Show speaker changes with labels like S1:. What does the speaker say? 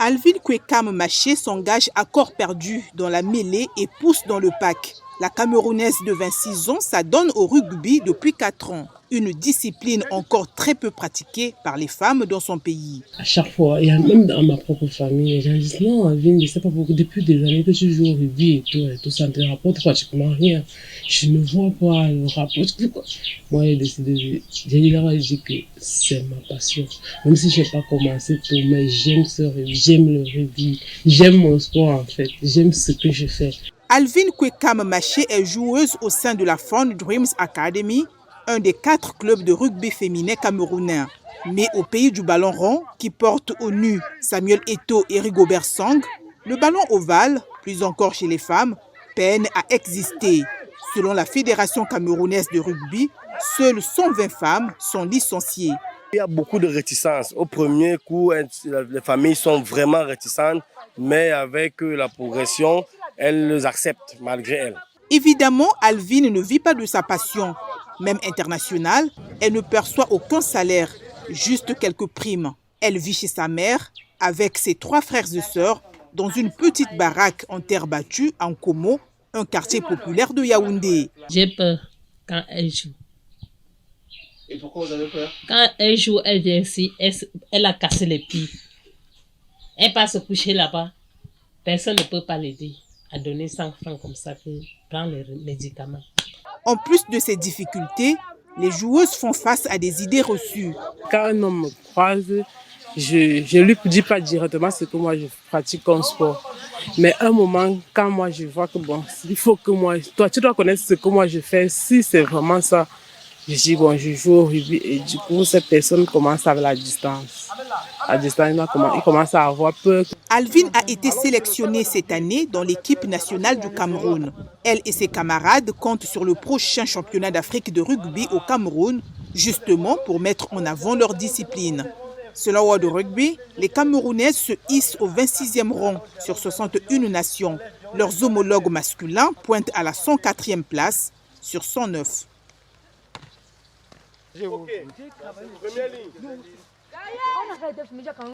S1: Alvin Kwekam Maché s'engage à corps perdu dans la mêlée et pousse dans le pack. La Camerounaise de 26 ans s'adonne au rugby depuis 4 ans. Une discipline encore très peu pratiquée par les femmes dans son pays.
S2: À chaque fois, et même dans ma propre famille, les gens disent non, Alvin, je ne sais pas pourquoi, depuis des années que tu joues au rugby et tout ça ne te rapporte pratiquement rien. Je ne vois pas le rapport. Moi, j'ai décidé, j'ai dit que c'est ma passion. Même si je n'ai pas commencé tôt, mais j'aime ce rugby, j'aime le rugby, j'aime mon sport en fait, j'aime ce que je fais.
S1: Alvin Kwekam Maché est joueuse au sein de la Fun Dreams Academy, un des 4 clubs de rugby féminin camerounais. Mais au pays du ballon rond, qui porte au nu Samuel Eto'o et Rigobert Song, le ballon ovale, plus encore chez les femmes, peine à exister. Selon la Fédération camerounaise de rugby, seules 120 femmes sont licenciées.
S3: Il y a beaucoup de réticences. Au premier coup, les familles sont vraiment réticentes, mais avec la progression, elles les acceptent malgré elles.
S1: Évidemment, Alvin ne vit pas de sa passion. Même internationale, elle ne perçoit aucun salaire, juste quelques primes. Elle vit chez sa mère avec ses 3 frères et sœurs dans une petite baraque en terre battue en Komo, un quartier populaire de Yaoundé.
S4: J'ai peur quand elle joue.
S5: Et pourquoi vous avez peur?
S4: Quand elle joue, elle vient ici, elle a cassé les pieds. Elle part se coucher là-bas. Personne ne peut pas l'aider à donner 100 francs comme ça pour prendre les médicaments.
S1: En plus de ces difficultés, les joueuses font face à des idées reçues.
S2: Quand un homme me croise, je ne lui dis pas directement ce que moi je pratique comme sport. Mais à un moment, quand moi je vois que bon, il faut que moi, toi tu dois connaître ce que moi je fais, si c'est vraiment ça, je dis bon, je joue au rugby et du coup cette personne commence avec la distance. À distance, il commence à avoir peur.
S1: Alvin a été sélectionnée cette année dans l'équipe nationale du Cameroun. Elle et ses camarades comptent sur le prochain championnat d'Afrique de rugby au Cameroun, justement pour mettre en avant leur discipline. Selon World Rugby, les Camerounaises se hissent au 26e rang sur 61 nations. Leurs homologues masculins pointent à la 104e place sur 109.
S3: Okay. Première ligne.